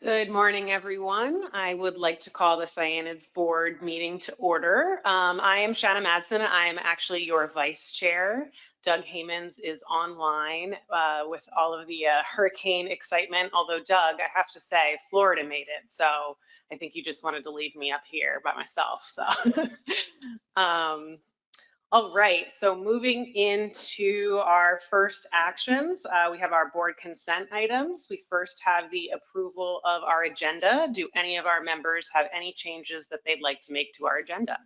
Good morning, everyone. I would like to call the Scienids board meeting to order. I am Shanna Madsen. I'm actually your vice chair. Doug Haymans is online with all of the hurricane excitement. Although, Doug, I have to say, Florida made it. So I think you just wanted to leave me up here by myself. So all right, so moving into our first actions, we have our board consent items. We first have the approval of our agenda. Do any of our members have any changes that they'd like to make to our agenda?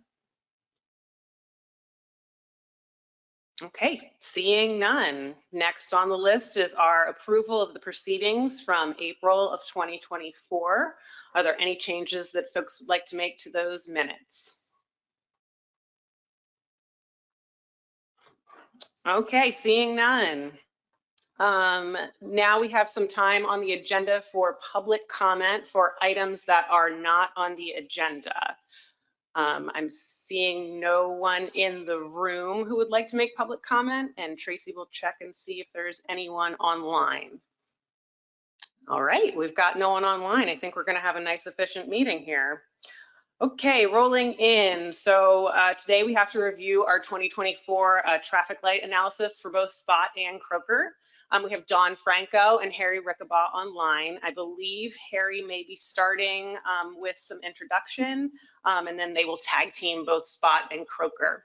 Okay, seeing none. Next on the list is our approval of the proceedings from April of 2024. Are there any changes that folks would like to make to those minutes? Okay, seeing none. Now we have some time on the agenda for public comment for items that are not on the agenda. I'm seeing no one in the room who would like to make public comment, and Tracy will check and see if there's anyone online. All right, we've got no one online. I think we're going to have a nice, efficient meeting here. Okay, rolling in. So today we have to review our 2024 traffic light analysis for both Spot and Croker. We have Dawn Franco and Harry Rickabaugh online. I believe Harry may be starting with some introduction, and then they will tag team both Spot and Croker.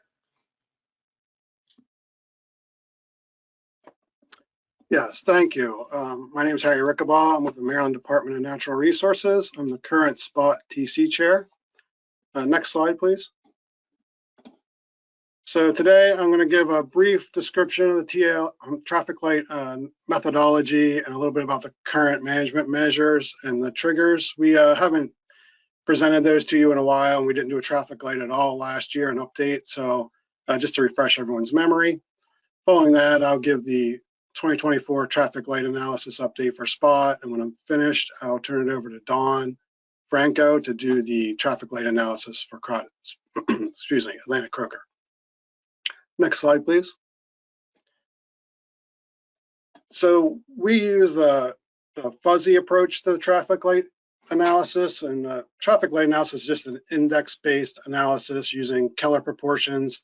Yes, thank you. My name is Harry Rickabaugh. I'm with the Maryland Department of Natural Resources. I'm the current Spot TC chair. Next slide, please. So today I'm going to give a brief description of the TL traffic light methodology and a little bit about the current management measures and the triggers. We haven't presented those to you in a while, and we didn't do a traffic light at all last year, an update. So just to refresh everyone's memory. Following that, I'll give the 2024 traffic light analysis update for Spot, and when I'm finished, I'll turn it over to Dawn Franco to do the traffic light analysis for excuse me, Atlantic Croker. Next slide, please. So we use a fuzzy approach to the traffic light analysis, and traffic light analysis is just an index-based analysis using Keller proportions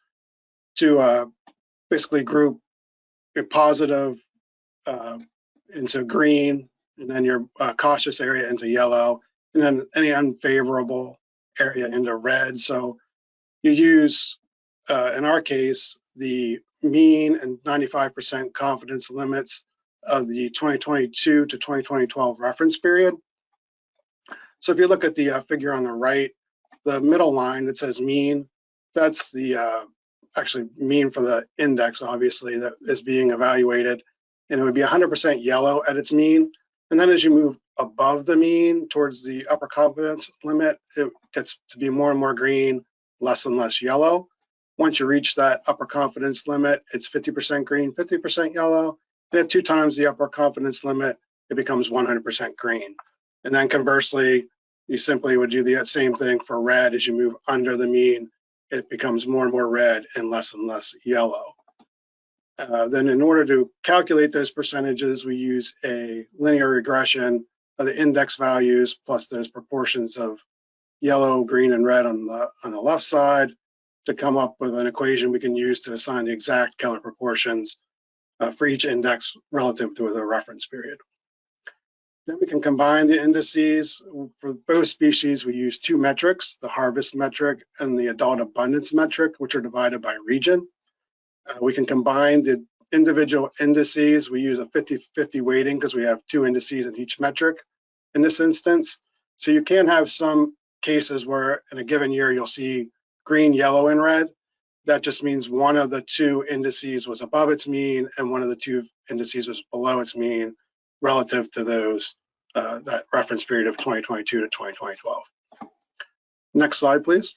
to basically group your positive into green, and then your cautious area into yellow, and then any unfavorable area into red. So you use, in our case, the mean and 95% confidence limits of the 2022 to 2012 reference period. So if you look at the figure on the right, the middle line that says mean, that's the actually mean for the index, obviously, that is being evaluated. And it would be 100% yellow at its mean. And then as you move above the mean towards the upper confidence limit, it gets to be more and more green, less and less yellow. Once you reach that upper confidence limit, it's 50% green, 50% yellow. And at 2 times the upper confidence limit, it becomes 100% green. And then conversely, you simply would do the same thing for red. As you move under the mean, it becomes more and more red and less yellow. Then in order to calculate those percentages, we use a linear regression of the index values plus those proportions of yellow, green, and red on the left side to come up with an equation we can use to assign the exact Keller proportions for each index relative to the reference period. Then we can combine the indices. For both species, we use 2 metrics, the harvest metric and the adult abundance metric, which are divided by region. We can combine the individual indices. We use a 50-50 weighting because we have 2 indices in each metric in this instance. So you can have some cases where in a given year you'll see green, yellow, and red. That just means one of the 2 indices was above its mean and one of the 2 indices was below its mean relative to those that reference period of 2022 to 2012. Next slide, please.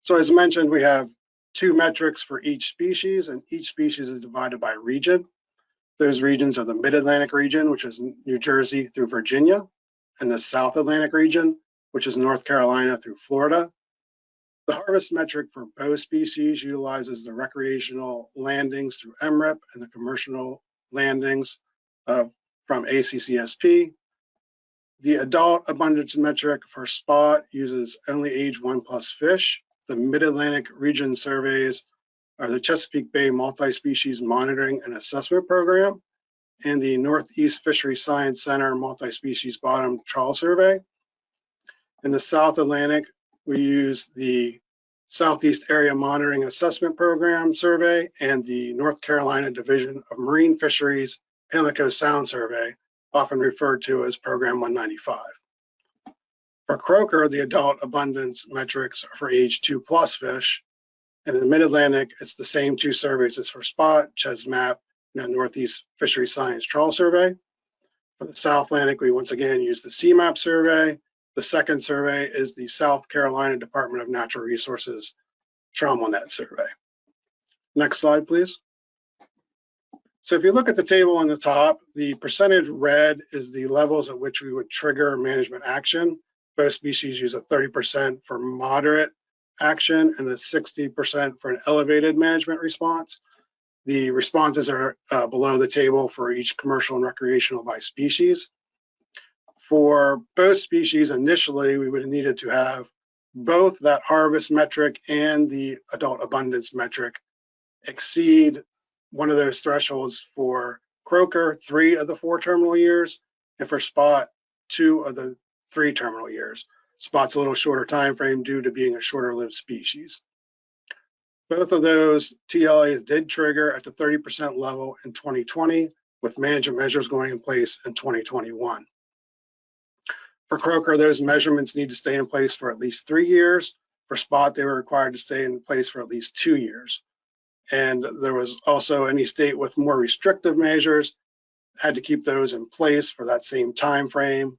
So as mentioned, we have 2 metrics for each species, and each species is divided by region. Those regions are the Mid-Atlantic region, which is New Jersey through Virginia, and the South Atlantic region, which is North Carolina through Florida. The harvest metric for both species utilizes the recreational landings through MRIP and the commercial landings from ACCSP. The adult abundance metric for spot uses only age 1+ fish. The Mid-Atlantic region surveys are the Chesapeake Bay Multi-Species Monitoring and Assessment Program and the Northeast Fishery Science Center Multi-Species Bottom Trawl Survey. In the South Atlantic, we use the Southeast Area Monitoring Assessment Program survey and the North Carolina Division of Marine Fisheries Pamlico Sound Survey, often referred to as Program 195. For croaker, the adult abundance metrics are for age 2+ fish. And in the Mid-Atlantic, it's the same two surveys as for spot, CHESMAP, and the Northeast Fishery Science Trawl Survey. For the South Atlantic, we once again use the CMAP survey. The second survey is the South Carolina Department of Natural Resources TraumAnet survey. Next slide, please. So if you look at the table on the top, the percentage red is the levels at which we would trigger management action. Both species use a 30% for moderate action and a 60% for an elevated management response. The responses are below the table for each commercial and recreational by species. For both species, initially, we would have needed to have both that harvest metric and the adult abundance metric exceed one of those thresholds. For croaker, 3 of the 4 terminal years, and for spot, 2 of the 3 terminal years. Spot's a little shorter time frame due to being a shorter lived species. Both of those TLAs did trigger at the 30% level in 2020, with management measures going in place in 2021. For croaker, those measurements need to stay in place for at least 3 years. For spot, they were required to stay in place for at least 2 years. And there was also any state with more restrictive measures had to keep those in place for that same time frame,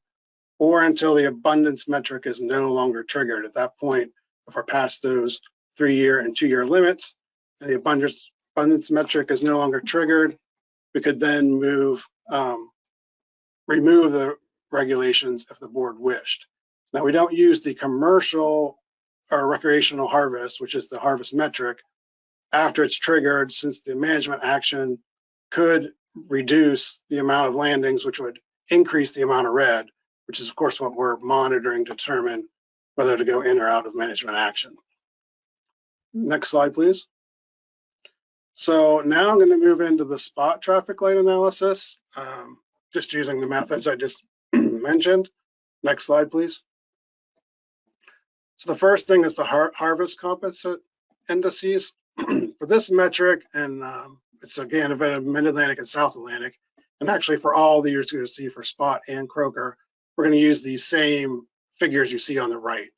or until the abundance metric is no longer triggered. At that point, if we're past those 3-year and 2-year limits, and the abundance metric is no longer triggered, we could then remove the regulations if the board wished. Now, we don't use the commercial or recreational harvest, which is the harvest metric, after it's triggered, since the management action could reduce the amount of landings, which would increase the amount of red, which is of course what we're monitoring to determine whether to go in or out of management action. Next slide, please. So now I'm going to move into the spot traffic light analysis, just using the methods I just mentioned. Next slide, please. So the first thing is the harvest composite indices. For this metric, and it's again available in Mid-Atlantic and South Atlantic, and actually for all the years you see for spot and croaker, we're going to use these same figures you see on the right.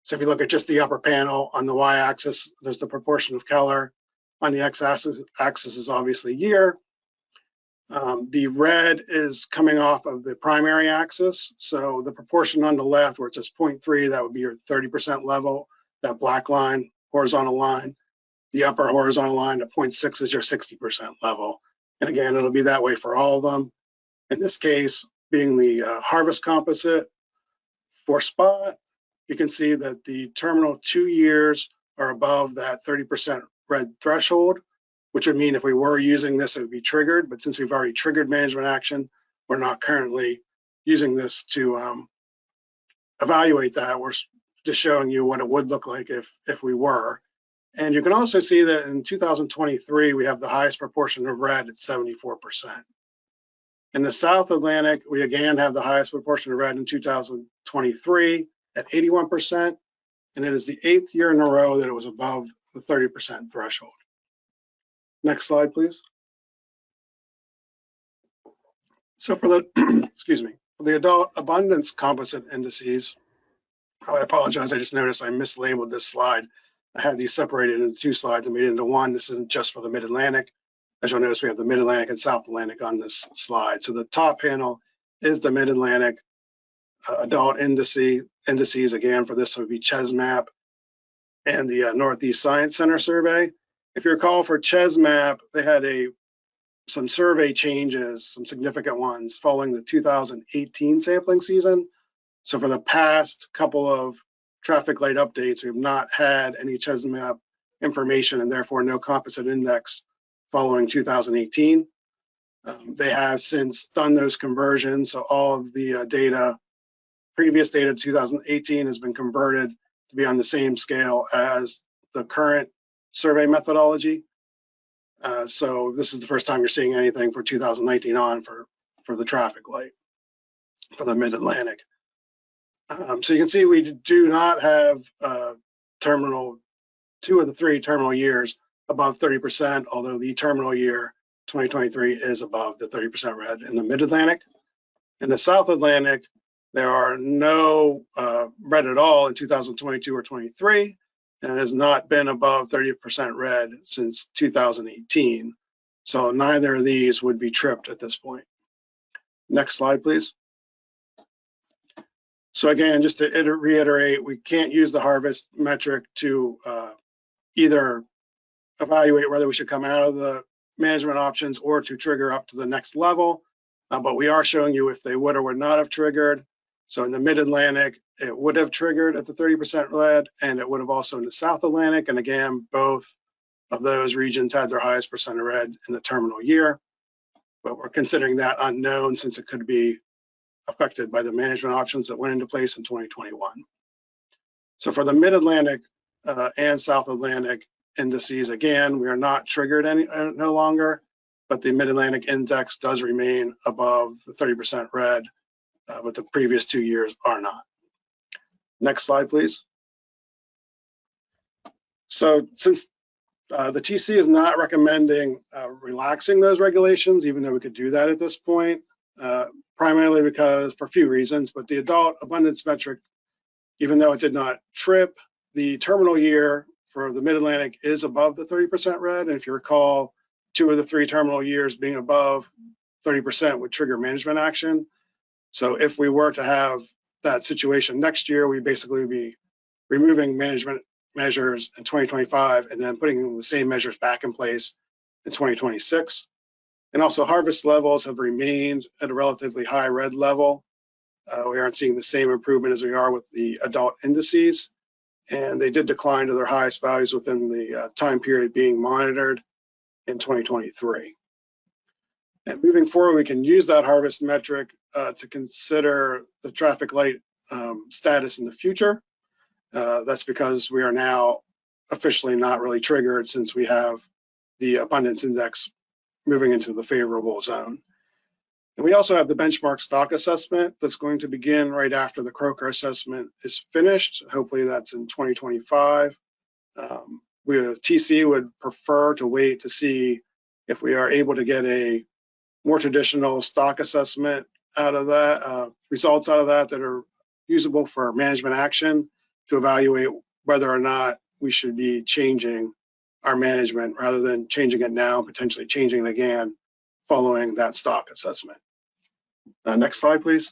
So if you look at just the upper panel, on the y-axis, there's the proportion of color. On the x-axis is obviously year. The red is coming off of the primary axis. So the proportion on the left, where it says 0.3, that would be your 30% level, that black line, horizontal line. The upper horizontal line at 0.6 is your 60% level. And again, it'll be that way for all of them. In this case, being the harvest composite. For spot, you can see that the terminal 2 years are above that 30% red threshold, which would mean if we were using this, it would be triggered. But since we've already triggered management action, we're not currently using this to evaluate that. We're just showing you what it would look like if we were. And you can also see that in 2023, we have the highest proportion of red at 74%. In the South Atlantic, we again have the highest proportion of red in 2023 at 81%, and it is the 8th year in a row that it was above the 30% threshold. Next slide, please. So for the, excuse me, for the adult abundance composite indices, I apologize, I just noticed I mislabeled this slide. I had these separated into 2 slides and made it into one. This isn't just for the Mid-Atlantic. As you'll notice, we have the Mid-Atlantic and South Atlantic on this slide. So the top panel is the Mid-Atlantic adult indices. Again, for this would be CHESMAP and the Northeast Science Center survey. If you recall, for CHESMAP, they had some survey changes, some significant ones following the 2018 sampling season. So for the past couple of traffic light updates, we have not had any CHESMAP information and therefore no composite index following 2018. They have since done those conversions, so all of the data previous data 2018 has been converted to be on the same scale as the current survey methodology. So this is the first time you're seeing anything for 2019 on for the traffic light for the Mid-Atlantic. So you can see we do not have terminal, 2 of the 3 terminal years above 30%, although the terminal year 2023 is above the 30% red in the Mid-Atlantic. In the South Atlantic, there are no red at all in 2022 or 23, and it has not been above 30% red since 2018. So neither of these would be tripped at this point. Next slide, please. So again, just to reiterate, we can't use the harvest metric to either evaluate whether we should come out of the management options or to trigger up to the next level, but we are showing you if they would or would not have triggered. So in the Mid-Atlantic, it would have triggered at the 30% red, and it would have also in the South Atlantic. And again, both of those regions had their highest percent of red in the terminal year, but we're considering that unknown since it could be affected by the management options that went into place in 2021. So for the Mid-Atlantic and South Atlantic indices, again, we are not triggered no longer, but the Mid-Atlantic index does remain above the 30% red, but the previous 2 years are not. Next slide, please. So since the TC is not recommending relaxing those regulations, even though we could do that at this point, primarily because for a few reasons, but the adult abundance metric, even though it did not trip, the terminal year for the Mid-Atlantic is above the 30% red. And if you recall, 2 of the 3 terminal years being above 30% would trigger management action. So if we were to have that situation next year, we'd basically be removing management measures in 2025 and then putting the same measures back in place in 2026. And also harvest levels have remained at a relatively high red level. We aren't seeing the same improvement as we are with the adult indices, and they did decline to their highest values within the time period being monitored in 2023. And moving forward, we can use that harvest metric to consider the traffic light status in the future. That's because we are now officially not really triggered since we have the abundance index moving into the favorable zone. And we also have the benchmark stock assessment that's going to begin right after the Croker assessment is finished. Hopefully that's in 2025. TC would prefer to wait to see if we are able to get a more traditional stock assessment out of that, results out of that are usable for management action to evaluate whether or not we should be changing our management rather than changing it now, potentially changing it again following that stock assessment. Next slide, please.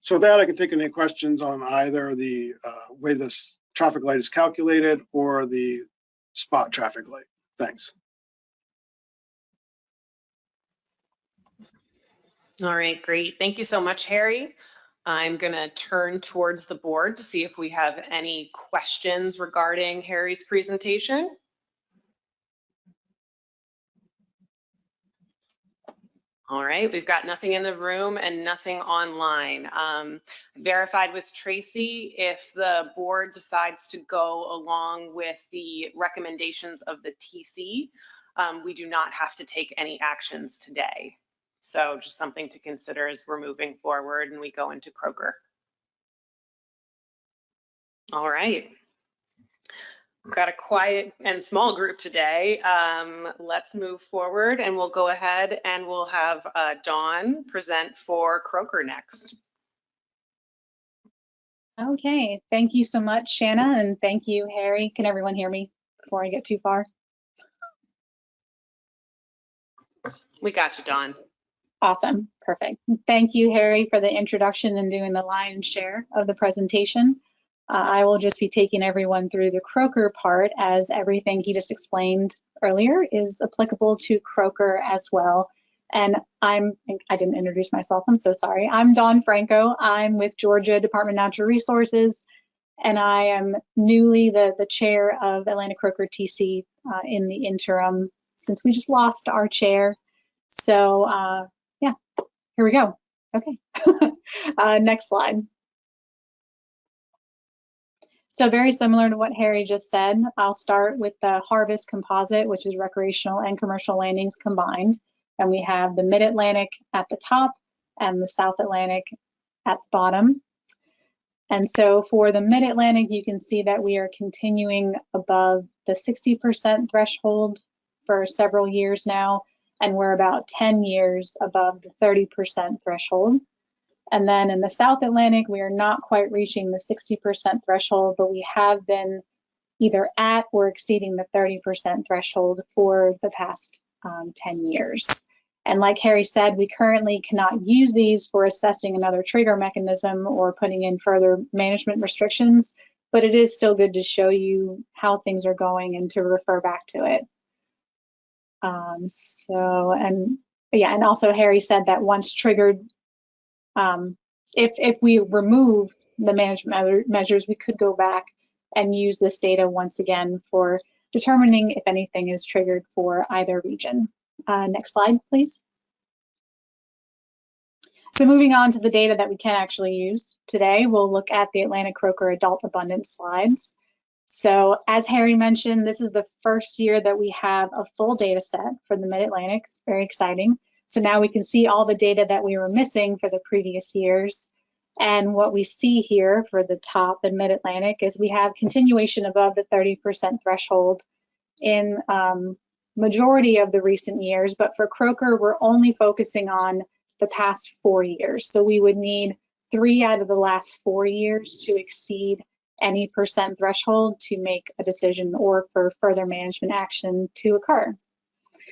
So with that, I can take any questions on either the way this traffic light is calculated or the spot traffic light. Thanks. All right, great. Thank you so much, Harry. I'm going to turn towards the board to see if we have any questions regarding Harry's presentation. All right, we've got nothing in the room and nothing online. Verified with Tracy, if the board decides to go along with the recommendations of the TC, we do not have to take any actions today. So just something to consider as we're moving forward and we go into Croker. All right. We've got a quiet and small group today. Let's move forward and we'll go ahead and we'll have Dawn present for Croker next. Okay, thank you so much, Shanna, and thank you, Harry. Can everyone hear me before I get too far? We got you, Dawn. Awesome, perfect. Thank you, Harry, for the introduction and doing the lion's share of the presentation. I will just be taking everyone through the Croker part, as everything he just explained earlier is applicable to Croker as well. And I didn't introduce myself, I'm so sorry. I'm Dawn Franco. I'm with Georgia Department of Natural Resources, and I am newly the chair of Atlanta Croker TC in the interim since we just lost our chair. So yeah, here we go. Okay. Next slide. So very similar to what Harry just said, I'll start with the Harvest Composite, which is recreational and commercial landings combined. And we have the Mid-Atlantic at the top and the South Atlantic at the bottom. And so for the Mid-Atlantic, you can see that we are continuing above the 60% threshold for several years now, and we're about 10 years above the 30% threshold. And then in the South Atlantic, we are not quite reaching the 60% threshold, but we have been either at or exceeding the 30% threshold for the past 10 years. And like Harry said, we currently cannot use these for assessing another trigger mechanism or putting in further management restrictions, but it is still good to show you how things are going and to refer back to it. And also Harry said that once triggered, if we remove the management measures, we could go back and use this data once again for determining if anything is triggered for either region. Next slide, please. So moving on to the data that we can actually use today, we'll look at the Atlantic croaker adult abundance slides. So as Harry mentioned, this is the first year that we have a full data set for the Mid-Atlantic. It's very exciting. So now we can see all the data that we were missing for the previous years. And what we see here for the top and Mid-Atlantic is we have continuation above the 30% threshold in majority of the recent years, but for croaker, we're only focusing on the past 4 years. So we would need 3 out of the last 4 years to exceed any percent threshold to make a decision or for further management action to occur.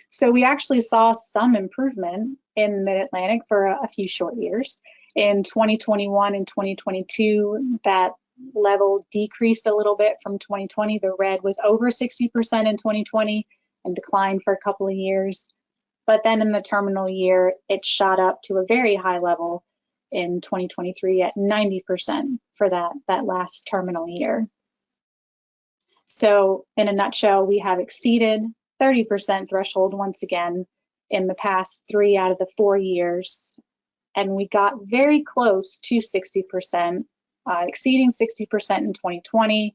So we actually saw some improvement in Mid-Atlantic for a few short years. In 2021 and 2022, that level decreased a little bit from 2020. The red was over 60% in 2020 and declined for a couple of years. But then in the terminal year, it shot up to a very high level in 2023 at 90% for that last terminal year. So in a nutshell, we have exceeded 30% threshold once again in the past 3 out of the 4 years. And we got very close to 60%, exceeding 60% in 2020,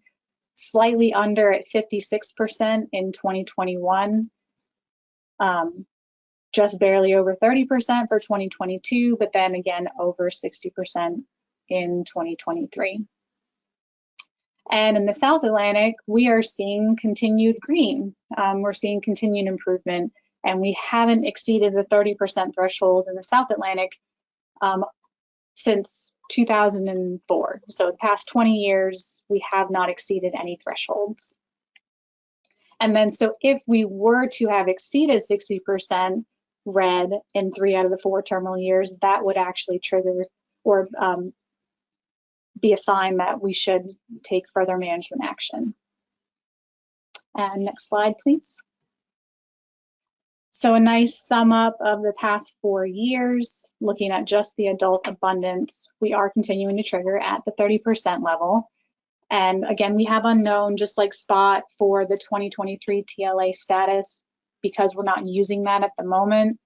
slightly under at 56% in 2021, just barely over 30% for 2022, but then again over 60% in 2023. And in the South Atlantic, we are seeing continued green. We're seeing continued improvement, and we haven't exceeded the 30% threshold in the South Atlantic since 2004. So the past 20 years, we have not exceeded any thresholds. And then, so if we were to have exceeded 60% red in 3 out of the 4 terminal years, that would actually trigger or be a sign that we should take further management action. And next slide, please. So a nice sum up of the past 4 years, looking at just the adult abundance, we are continuing to trigger at the 30% level. And again, we have unknown, just like Spot, for the 2023 TLA status because we're not using that at the moment.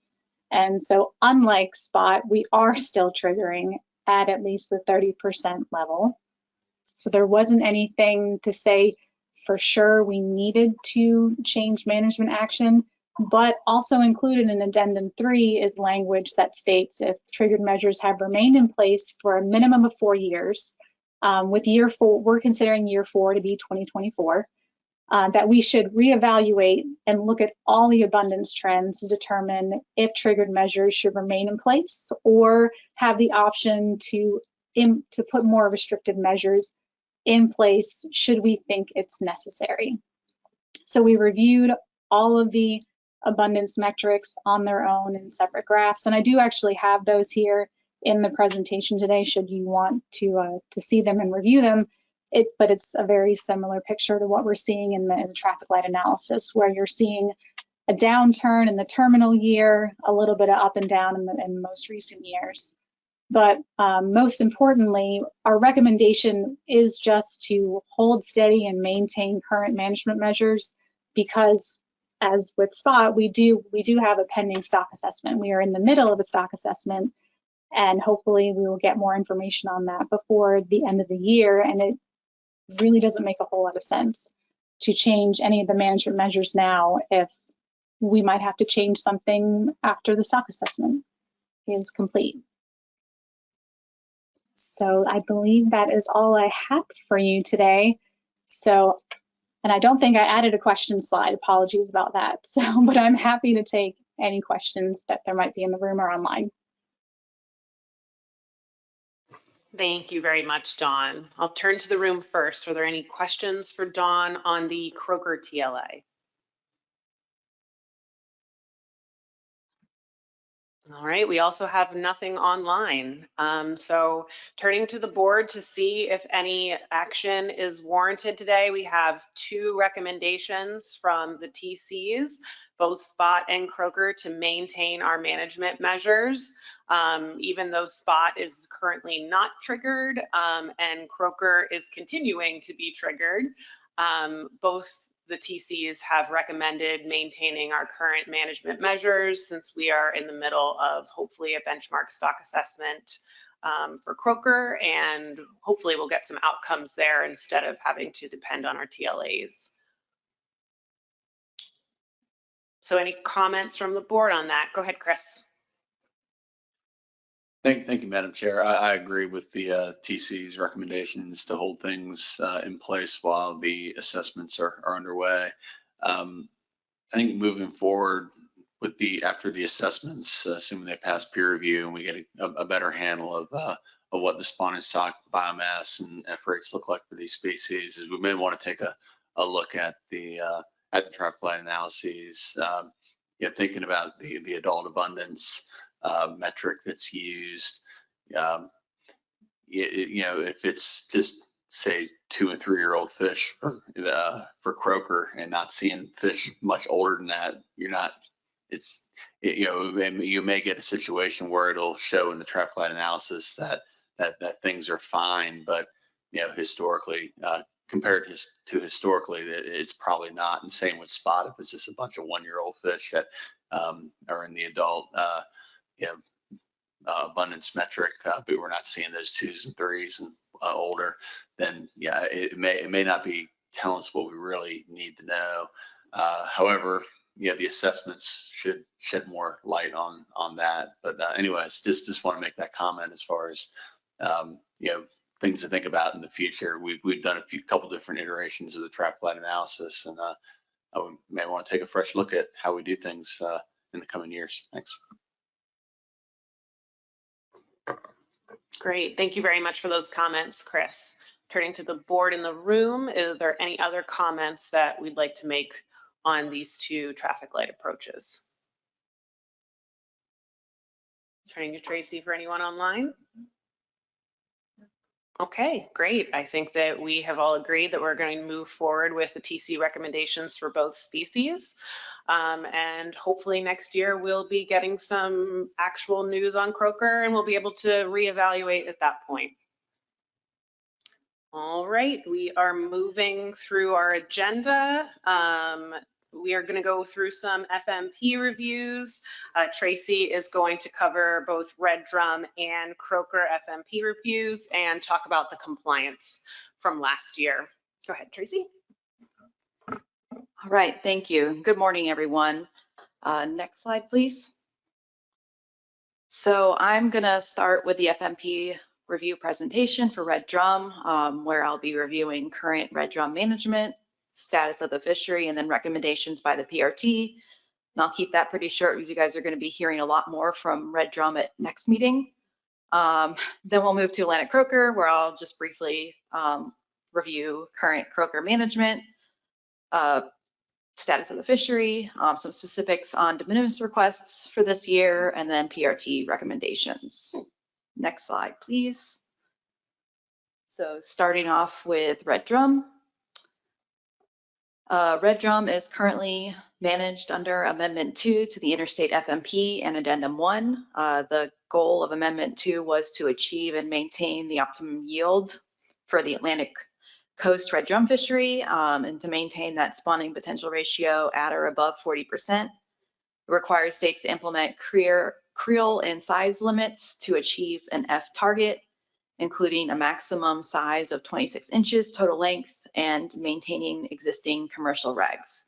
And so unlike Spot, we are still triggering at least the 30% level. So there wasn't anything to say for sure we needed to change management action, but also included in Addendum 3 is language that states if triggered measures have remained in place for a minimum of 4 years, with year 4, we're considering year 4 to be 2024, that we should reevaluate and look at all the abundance trends to determine if triggered measures should remain in place or have the option to put more restrictive measures in place should we think it's necessary. So we reviewed all of the abundance metrics on their own in separate graphs, and I do actually have those here in the presentation today should you want to see them and review them. But it's a very similar picture to what we're seeing in the traffic light analysis, where you're seeing a downturn in the terminal year, a little bit of up and down in the most recent years. But most importantly, our recommendation is just to hold steady and maintain current management measures because, as with Spot, we do have a pending stock assessment. We are in the middle of a stock assessment, And hopefully we will get more information on that before the end of the year. And it really doesn't make a whole lot of sense to change any of the management measures now if we might have to change something after the stock assessment is complete. So I believe that is all I have for you today. So, and I don't think I added a question slide. Apologies about that. So, but I'm happy to take any questions that there might be in the room or online. Thank you very much, Dawn. I'll turn to the room first. Are there any questions for Dawn on the Croker TLA? All right, we also have nothing online. So turning to the board to see if any action is warranted today, we have 2 recommendations from the TCs, both Spot and Croker, to maintain our management measures. Even though Spot is currently not triggered and Croker is continuing to be triggered, both the TCs have recommended maintaining our current management measures since we are in the middle of hopefully a benchmark stock assessment for Croker, and hopefully we'll get some outcomes there instead of having to depend on our TLAs. So any comments from the board on that? Go ahead, Chris. Thank you, Madam Chair. I agree with the TC's recommendations to hold things in place while the assessments are underway. I think moving forward with after the assessments, assuming they pass peer review and we get a better handle of what the spawn and stock biomass and F rates look like for these species, is we may want to take a look at the traffic light analyses, thinking about the adult abundance metric that's used. If it's just say 2- and 3-year-old fish for Croker and not seeing fish much older than that, you may get a situation where it'll show in the traffic light analysis that things are fine, but historically, compared to historically, it's probably not. And same with Spot, if it's just a bunch of 1-year-old fish that are in the adult abundance metric, but we're not seeing those 2s and 3s and older, then yeah, it may not be telling us what we really need to know. However, the assessments should shed more light on that. But anyways, just want to make that comment as far as things to think about in the future. We've done a couple different iterations of the traffic light analysis, and we may want to take a fresh look at how we do things in the coming years. Thanks. Great, thank you very much for those comments, Chris. Turning to the board in the room, is there any other comments that we'd like to make on these 2 traffic light approaches? Turning to Tracy for anyone online. Okay, great. I think that we have all agreed that we're going to move forward with the TC recommendations for both species. And hopefully next year we'll be getting some actual news on Croker and we'll be able to reevaluate at that point. All right, we are moving through our agenda. We are going to go through some FMP reviews. Tracy is going to cover both Red Drum and Croker FMP reviews and talk about the compliance from last year. Go ahead, Tracy. All right, thank you. Good morning, everyone. Next slide, please. So I'm going to start with the FMP review presentation for Red Drum, where I'll be reviewing current Red Drum management, status of the fishery, and then recommendations by the PRT. And I'll keep that pretty short because you guys are going to be hearing a lot more from Red Drum at next meeting. Then we'll move to Atlantic Croker, where I'll just briefly review current Croker management, status of the fishery, some specifics on de minimis requests for this year, and then PRT recommendations. Next slide, please. So starting off with Red Drum. Red Drum is currently managed under Amendment 2 to the Interstate FMP and Addendum 1. The goal of Amendment 2 was to achieve and maintain the optimum yield for the Atlantic Coast Red Drum fishery and to maintain that spawning potential ratio at or above 40%. It requires states to implement creel and size limits to achieve an F target, including a maximum size of 26 inches total length and maintaining existing commercial regs.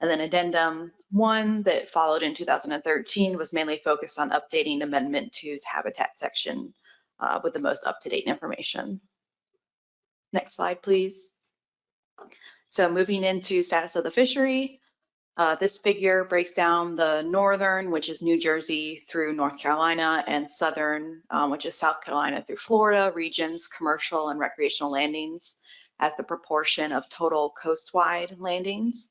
And then Addendum 1 that followed in 2013 was mainly focused on updating Amendment 2's habitat section with the most up-to-date information. Next slide, please. So moving into status of the fishery, this figure breaks down the northern, which is New Jersey through North Carolina, and southern, which is South Carolina through Florida, regions, commercial and recreational landings as the proportion of total coastwide landings.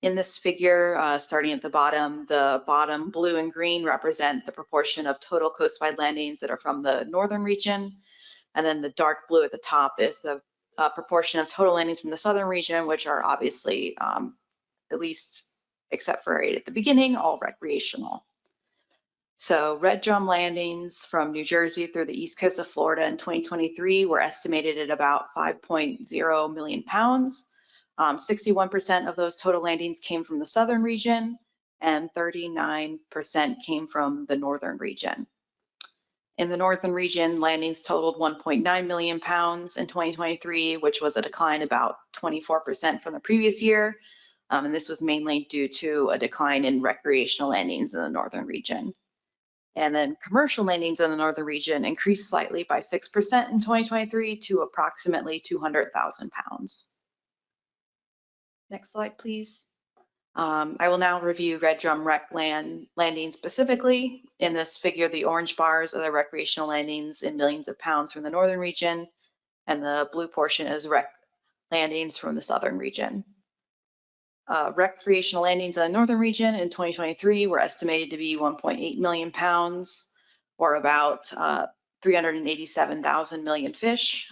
In this figure, starting at the bottom blue and green represent the proportion of total coastwide landings that are from the northern region. And then the dark blue at the top is the proportion of total landings from the southern region, which are obviously, at least except for right at the beginning, all recreational. So red drum landings from New Jersey through the east coast of Florida in 2023 were estimated at about 5.0 million pounds. 61% of those total landings came from the southern region and 39% came from the northern region. In the northern region, landings totaled 1.9 million pounds in 2023, which was a decline about 24% from the previous year. And this was mainly due to a decline in recreational landings in the northern region. And then commercial landings in the northern region increased slightly by 6% in 2023 to approximately 200,000 pounds. Next slide, please. I will now review red drum rec landings specifically. In this figure, the orange bars are the recreational landings in millions of pounds from the northern region, and the blue portion is rec landings from the southern region. Recreational landings in the northern region in 2023 were estimated to be 1.8 million pounds, or about 387,000 million fish,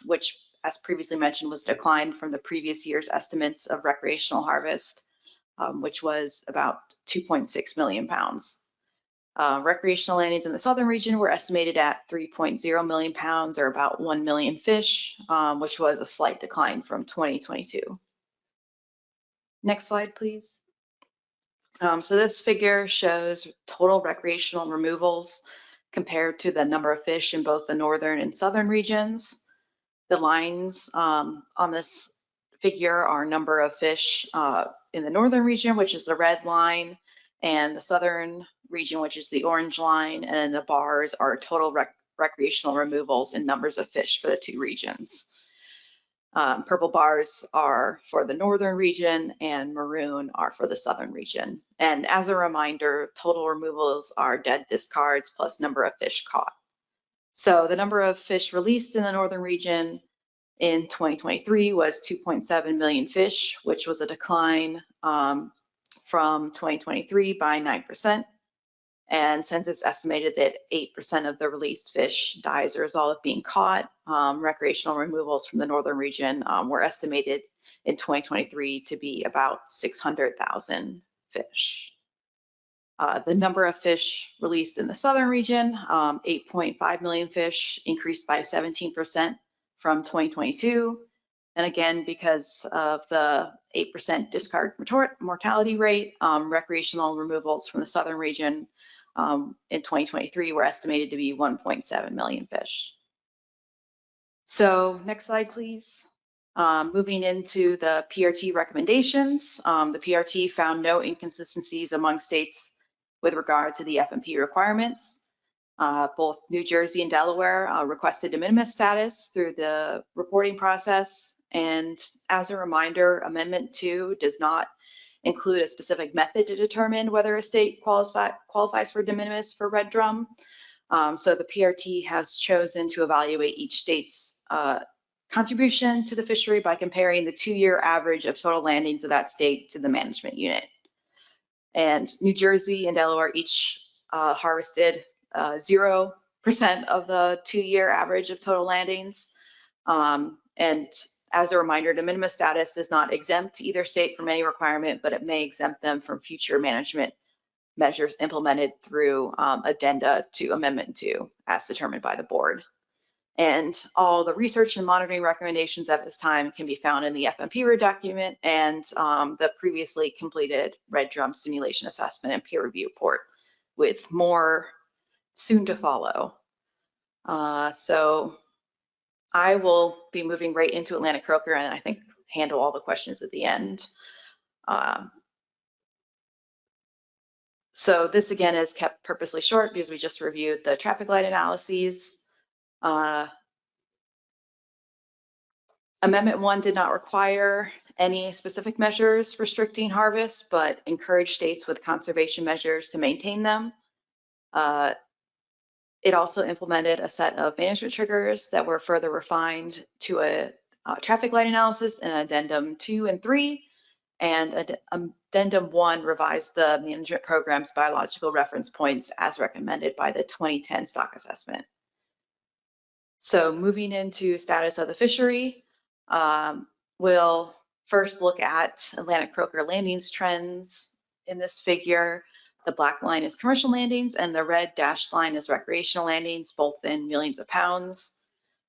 which, as previously mentioned, was declined from the previous year's estimates of recreational harvest, which was about 2.6 million pounds. Recreational landings in the southern region were estimated at 3.0 million pounds, or about 1 million fish, which was a slight decline from 2022. Next slide, please. So this figure shows total recreational removals compared to the number of fish in both the northern and southern regions. The lines on this figure are number of fish in the northern region, which is the red line, and the southern region, which is the orange line, and the bars are total recreational removals in numbers of fish for the two regions. Purple bars are for the northern region and maroon are for the southern region. And as a reminder, total removals are dead discards plus number of fish caught. So the number of fish released in the northern region in 2023 was 2.7 million fish, which was a decline from 2023 by 9%. And since it's estimated that 8% of the released fish die as a result of being caught, recreational removals from the northern region were estimated in 2023 to be about 600,000 fish. The number of fish released in the southern region, 8.5 million fish, increased by 17% from 2022. And again, because of the 8% discard mortality rate, recreational removals from the southern region in 2023 were estimated to be 1.7 million fish. So next slide, please. Moving into the PRT recommendations, the PRT found no inconsistencies among states with regard to the FMP requirements. Both New Jersey and Delaware requested de minimis status through the reporting process. And as a reminder, Amendment 2 does not include a specific method to determine whether a state qualifies for de minimis for red drum. So the PRT has chosen to evaluate each state's contribution to the fishery by comparing the 2-year average of total landings of that state to the management unit. And New Jersey and Delaware each harvested 0% of the 2-year average of total landings. And as a reminder, de minimis status does not exempt either state from any requirement, but it may exempt them from future management measures implemented through addenda to Amendment 2 as determined by the board. And all the research and monitoring recommendations at this time can be found in the FMP document and the previously completed red drum simulation assessment and peer review report, with more soon to follow. So I will be moving right into Atlantic Croaker, and I think handle all the questions at the end. So this again is kept purposely short because we just reviewed the traffic light analyses. Amendment 1 did not require any specific measures restricting harvest, but encouraged states with conservation measures to maintain them. It also implemented a set of management triggers that were further refined to a traffic light analysis in Addendum 2 and 3, and Addendum 1 revised the management program's biological reference points as recommended by the 2010 stock assessment. So moving into status of the fishery, we'll first look at Atlantic croaker landings trends in this figure. The black line is commercial landings and the red dashed line is recreational landings, both in millions of pounds.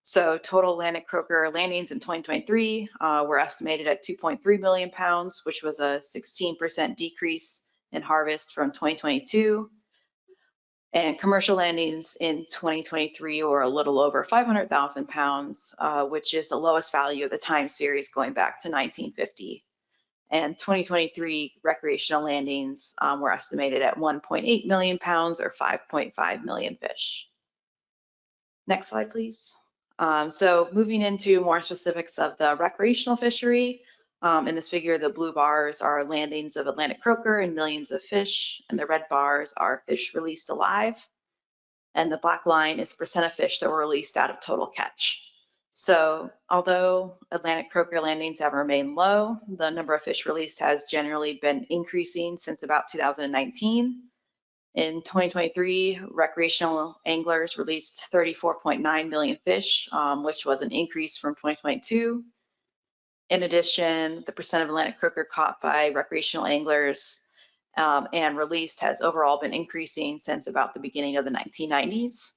So total Atlantic croaker landings in 2023 were estimated at 2.3 million pounds, which was a 16% decrease in harvest from 2022. And commercial landings in 2023 were a little over 500,000 pounds, which is the lowest value of the time series going back to 1950. And 2023 recreational landings were estimated at 1.8 million pounds or 5.5 million fish. Next slide, please. So moving into more specifics of the recreational fishery, in this figure, the blue bars are landings of Atlantic croaker and millions of fish, and the red bars are fish released alive. And the black line is percent of fish that were released out of total catch. So although Atlantic croaker landings have remained low, the number of fish released has generally been increasing since about 2019. In 2023, recreational anglers released 34.9 million fish, which was an increase from 2022. In addition, the percent of Atlantic croaker caught by recreational anglers and released has overall been increasing since about the beginning of the 1990s.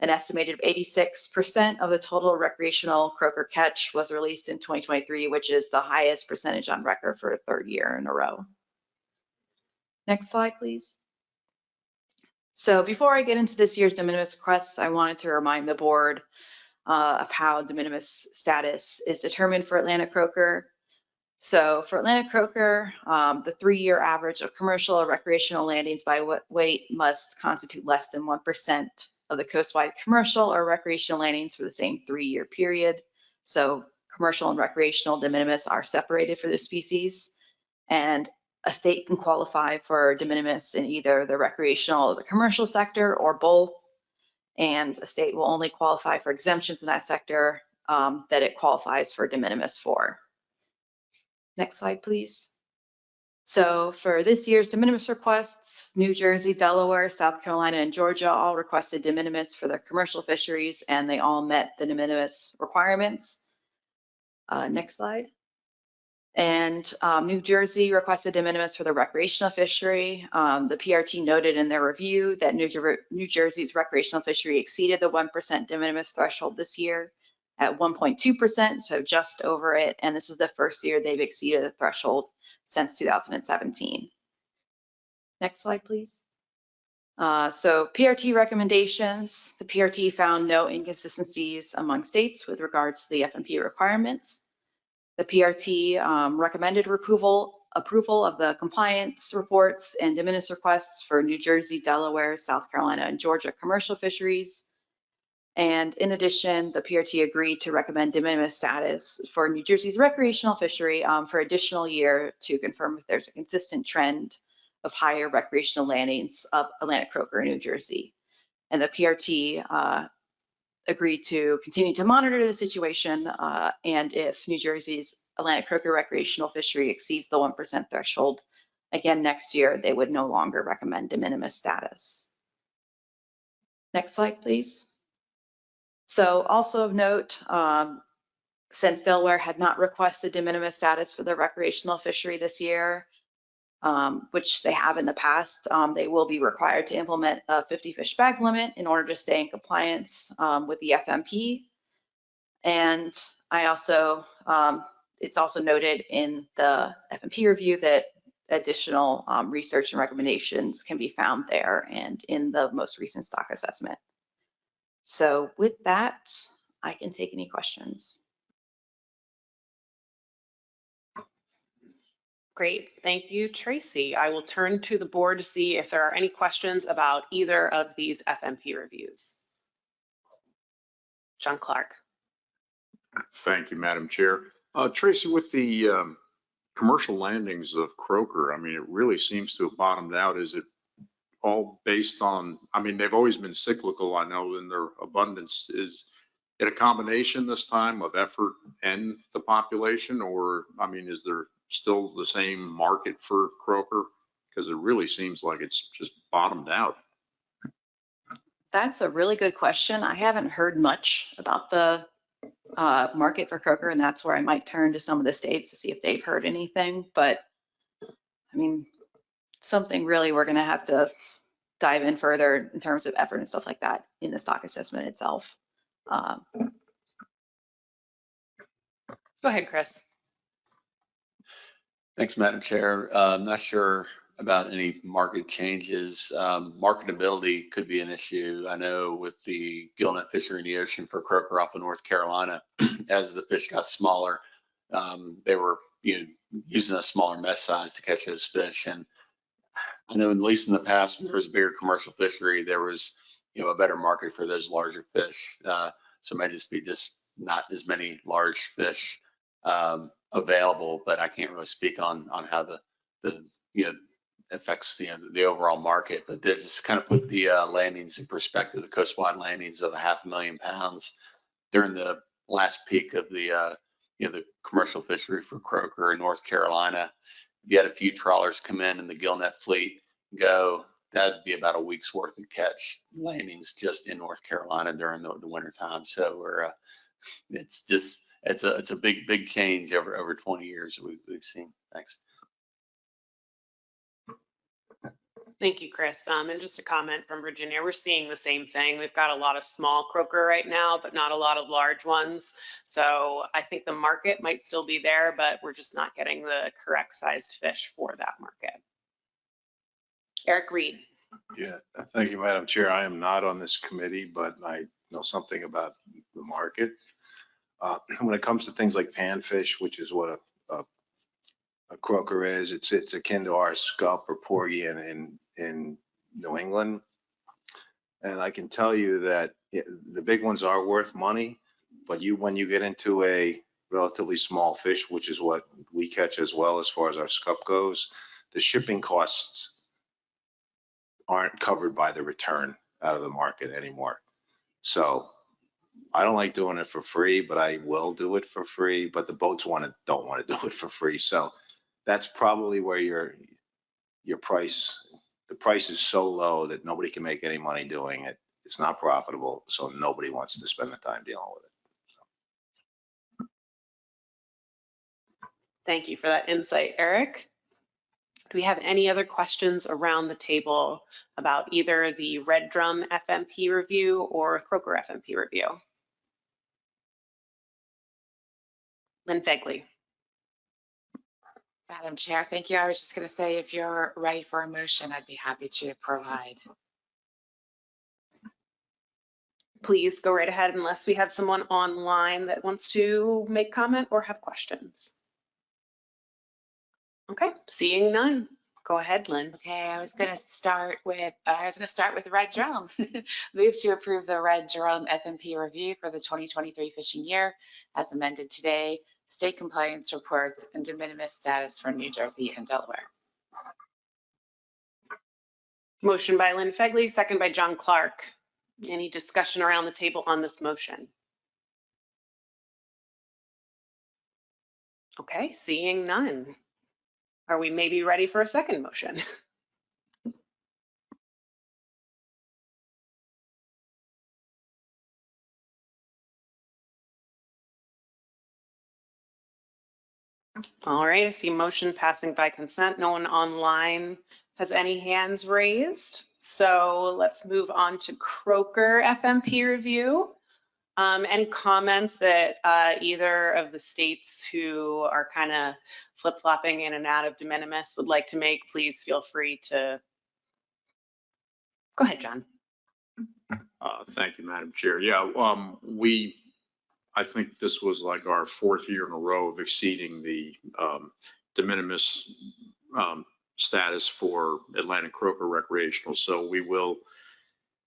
An estimated 86% of the total recreational croaker catch was released in 2023, which is the highest percentage on record for a third year in a row. Next slide, please. So before I get into this year's de minimis requests, I wanted to remind the board of how de minimis status is determined for Atlantic croaker. So for Atlantic croaker, the 3-year average of commercial or recreational landings by weight must constitute less than 1% of the coastwide commercial or recreational landings for the same 3-year period. So commercial and recreational de minimis are separated for this species, and a state can qualify for de minimis in either the recreational or the commercial sector or both, and a state will only qualify for exemptions in that sector that it qualifies for de minimis for. Next slide, please. So for this year's de minimis requests, New Jersey, Delaware, South Carolina, and Georgia all requested de minimis for their commercial fisheries, and they all met the de minimis requirements. Next slide. And New Jersey requested de minimis for the recreational fishery. The PRT noted in their review that New Jersey's recreational fishery exceeded the 1% de minimis threshold this year at 1.2%, so just over it. And this is the first year they've exceeded the threshold since 2017. Next slide, please. So PRT recommendations. The PRT found no inconsistencies among states with regards to the FMP requirements. The PRT recommended approval of the compliance reports and de minimis requests for New Jersey, Delaware, South Carolina, and Georgia commercial fisheries. And in addition, the PRT agreed to recommend de minimis status for New Jersey's recreational fishery for additional year to confirm if there's a consistent trend of higher recreational landings of Atlantic croaker in New Jersey. And the PRT agreed to continue to monitor the situation, and if New Jersey's Atlantic croaker recreational fishery exceeds the 1% threshold, again next year, they would no longer recommend de minimis status. Next slide, please. So also of note, since Delaware had not requested de minimis status for the recreational fishery this year, which they have in the past, they will be required to implement a 50 fish bag limit in order to stay in compliance with the FMP. And I also, it's also noted in the FMP review that additional research and recommendations can be found there and in the most recent stock assessment. So with that, I can take any questions. Great, thank you, Tracy. I will turn to the board to see if there are any questions about either of these FMP reviews. John Clark. Thank you, Madam Chair. Tracy, with the commercial landings of Croker, I mean, it really seems to have bottomed out. Is it all based on, I mean, they've always been cyclical, I know, in their abundance. Is it a combination this time of effort and the population, or, I mean, is there still the same market for Croker? Because it really seems like it's just bottomed out. That's a really good question. I haven't heard much about the market for Croker, and that's where I might turn to some of the states to see if they've heard anything. But I mean, something really we're going to have to dive in further in terms of effort and stuff like that in the stock assessment itself. Go ahead, Chris. Thanks, Madam Chair. I'm not sure about any market changes. Marketability could be an issue. I know with the gillnet fishery in the ocean for Croker off of North Carolina, as the fish got smaller, they were using a smaller mesh size to catch those fish. And I know at least in the past, when there was a bigger commercial fishery, there was a better market for those larger fish. So it might just be not as many large fish available, but I can't really speak on how the affects the overall market. But that just kind of put the landings in perspective. The coastwide landings of 500,000 pounds during the last peak of the the commercial fishery for Croker in North Carolina. You had a few trawlers come in and the gillnet fleet go. That'd be about a week's worth of catch landings just in North Carolina during the winter time. So it's a big change over 20 years that we've seen. Thanks. Thank you, Chris. And just a comment from Virginia, we're seeing the same thing. We've got a lot of small croaker right now, but not a lot of large ones. So I think the market might still be there, but we're just not getting the correct sized fish for that market. Eric Reed. Yeah, thank you, Madam Chair. I am not on this committee, but I know something about the market. When it comes to things like panfish, which is what a croaker is, it's akin to our scup or porgy in New England. And I can tell you that the big ones are worth money, but when you get into a relatively small fish, which is what we catch as well as far as our scup goes, the shipping costs aren't covered by the return out of the market anymore. So I don't like doing it for free, but I will do it for free. But the boats don't want to do it for free. So that's probably where the price is so low that nobody can make any money doing it. It's not profitable, so nobody wants to spend the time dealing with it. Thank you for that insight, Eric. Do we have any other questions around the table about either the Red Drum FMP review or Croker FMP review? Lynn Fegley. Madam Chair, thank you. I was just going to say, if you're ready for a motion, I'd be happy to provide. Please go right ahead unless we have someone online that wants to make comment or have questions. Okay, seeing none. Go ahead, Lynn. Okay, I was going to start with Red Drum. Move to approve the Red Drum FMP review for the 2023 fishing year as amended today. State compliance reports and de minimis status for New Jersey and Delaware. Motion by Lynn Fegley, second by John Clark. Any discussion around the table on this motion? Okay, seeing none. Are we maybe ready for a second motion? All right, I see motion passing by consent. No one online has any hands raised. So let's move on to Croker FMP review. Any comments that either of the states who are kind of flip-flopping in and out of de minimis would like to make, please feel free to. Go ahead, John. Thank you, Madam Chair. Yeah, I think this was like our 4th year in a row of exceeding the de minimis status for Atlantic croaker recreational. So we will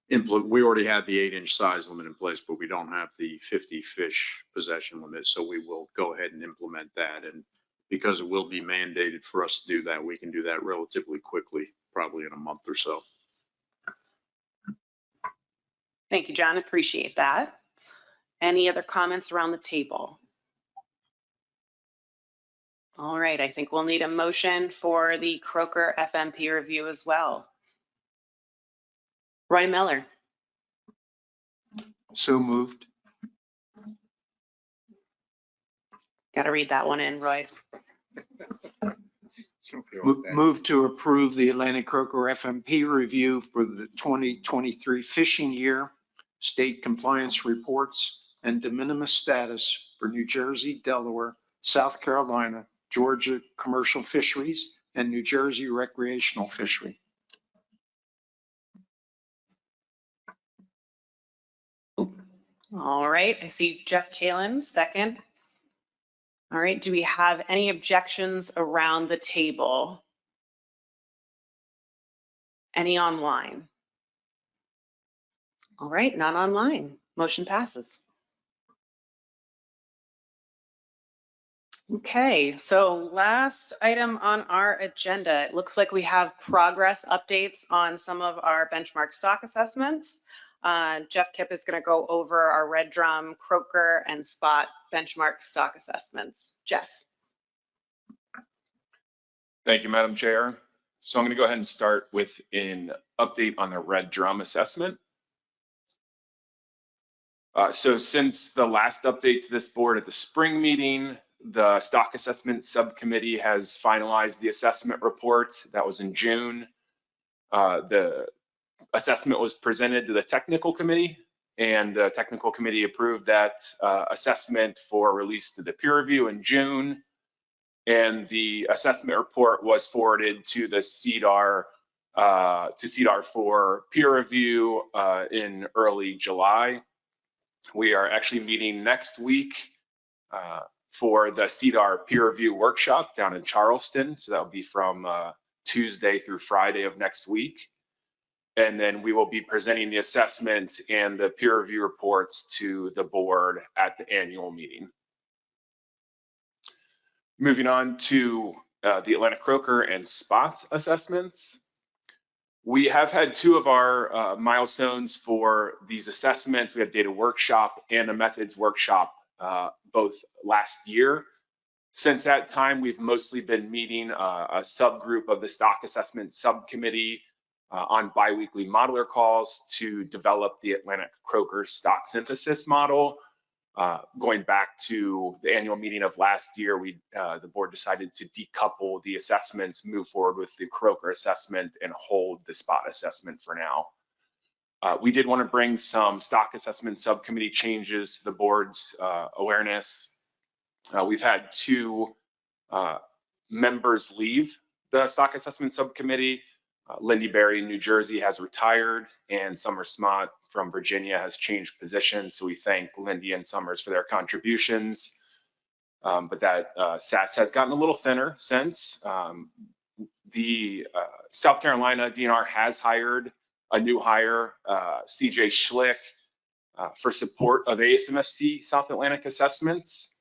implement, we already had the 8-inch size limit in place, but we don't have the 50 fish possession limit. So we will go ahead and implement that. And because it will be mandated for us to do that, we can do that relatively quickly, probably in a month or so. Thank you, John. Appreciate that. Any other comments around the table? All right, I think we'll need a motion for the croaker FMP review as well. Roy Miller. So moved. Got to read that one in, Roy. Move to approve the Atlantic croaker FMP review for the 2023 fishing year, state compliance reports, and de minimis status for New Jersey, Delaware, South Carolina, Georgia commercial fisheries, and New Jersey recreational fishery. All right, I see Jeff Kalin, second. All right, do we have any objections around the table? Any online? All right, none online. Motion passes. Okay, so last item on our agenda, it looks like we have progress updates on some of our benchmark stock assessments. Jeff Kipp is going to go over our red drum, croaker, and spot benchmark stock assessments. Jeff. Thank you, Madam Chair. So I'm going to go ahead and start with an update on the red drum assessment. So since the last update to this board at the spring meeting, the stock assessment subcommittee has finalized the assessment report. That was in June. The assessment was presented to the technical committee, and the technical committee approved that assessment for release to the peer review in June. And the assessment report was forwarded to the CDAR for peer review in early July. We are actually meeting next week for the CDAR peer review workshop down in Charleston. So that will be from Tuesday through Friday of next week. And then we will be presenting the assessment and the peer review reports to the board at the annual meeting. Moving on to the Atlantic croaker and spot assessments. We have had 2 of our milestones for these assessments. We have data workshop and a methods workshop both last year. Since that time, we've mostly been meeting a subgroup of the stock assessment subcommittee on biweekly modeler calls to develop the Atlantic croaker stock synthesis model. Going back to the annual meeting of last year, the board decided to decouple the assessments, move forward with the croaker assessment, and hold the spot assessment for now. We did want to bring some stock assessment subcommittee changes to the board's awareness. We've had 2 members leave the stock assessment subcommittee. Lindy Berry in New Jersey has retired, and Summer Smott from Virginia has changed positions. So we thank Lindy and Summers for their contributions. But that SAS has gotten a little thinner since. The South Carolina DNR has hired a new hire, CJ Schlick, for support of ASMFC South Atlantic assessments.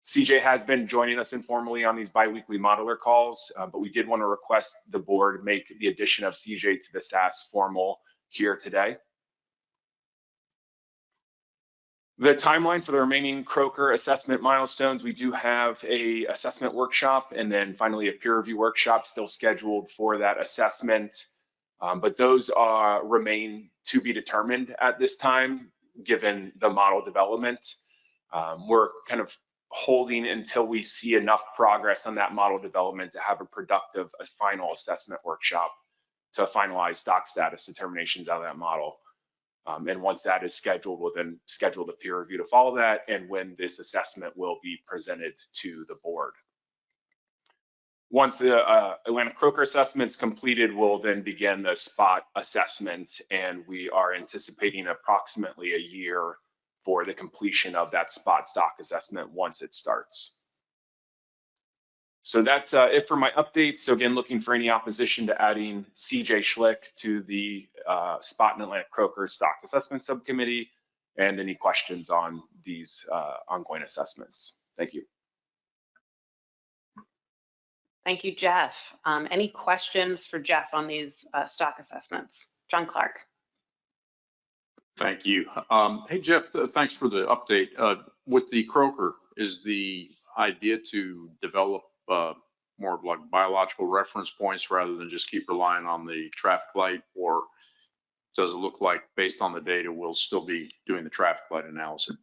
CJ has been joining us informally on these biweekly modeler calls, but we did want to request the board make the addition of CJ to the SAS formal here today. The timeline for the remaining croaker assessment milestones, we do have a assessment workshop and then finally a peer review workshop still scheduled for that assessment. But those remain to be determined at this time, given the model development. We're kind of holding until we see enough progress on that model development to have a productive final assessment workshop to finalize stock status determinations out of that model. And once that is scheduled, we'll then schedule the peer review to follow that and when this assessment will be presented to the board. Once the Atlantic Croaker assessment is completed, we'll then begin the spot assessment, and we are anticipating approximately a year for the completion of that spot stock assessment once it starts. So that's it for my updates. So again, looking for any opposition to adding CJ Schlick to the Spot and Atlantic Croaker Stock Assessment Subcommittee, and any questions on these ongoing assessments. Thank you. Thank you, Jeff. Any questions for Jeff on these stock assessments? John Clark. Thank you. Hey, Jeff, thanks for the update. With the Croaker, is the idea to develop more of like biological reference points rather than just keep relying on the traffic light, or does it look like based on the data we'll still be doing the traffic light analysis?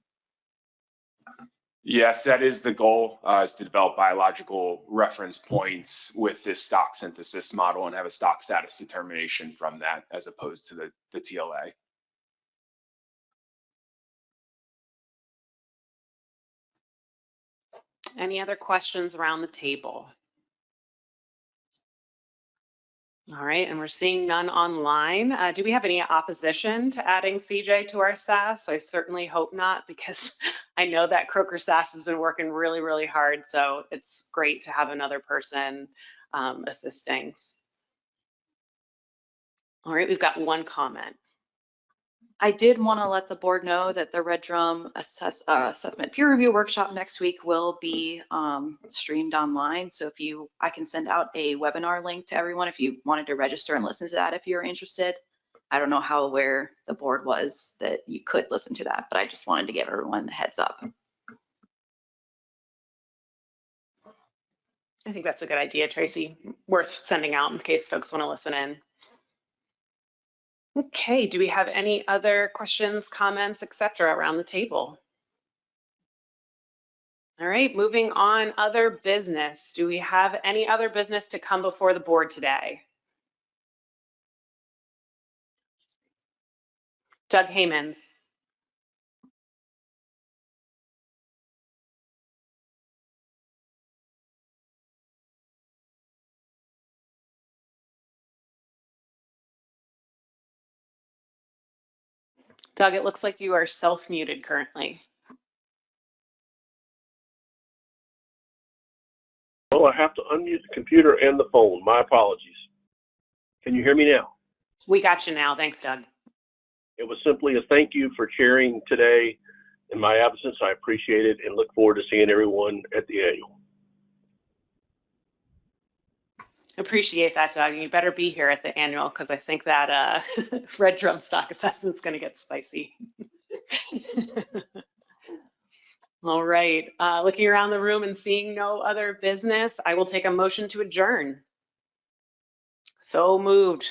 Yes, that is the goal, is to develop biological reference points with this stock synthesis model and have a stock status determination from that as opposed to the TLA. Any other questions around the table? All right, and we're seeing none online. Do we have any opposition to adding CJ to our SAS? I certainly hope not, because I know that Croaker SAS has been working really, really hard. So it's great to have another person assisting. All right, we've got one comment. I did want to let the board know that the Red Drum assessment peer review workshop next week will be streamed online. So I can send out a webinar link to everyone if you wanted to register and listen to that if you're interested. I don't know how aware the board was that you could listen to that, but I just wanted to give everyone the heads up. I think that's a good idea, Tracy. Worth sending out in case folks want to listen in. Okay, do we have any other questions, comments, etc. around the table? All right, moving on, other business. Do we have any other business to come before the board today? Doug Haymans. Doug, it looks like you are self-muted currently. Oh, I have to unmute the computer and the phone. My apologies. Can you hear me now? We got you now. Thanks, Doug. It was simply a thank you for chairing today in my absence. I appreciate it and look forward to seeing everyone at the annual. Appreciate that, Doug. You better be here at the annual because I think that Red Drum stock assessment is going to get spicy. All right, looking around the room and seeing no other business, I will take a motion to adjourn. So moved.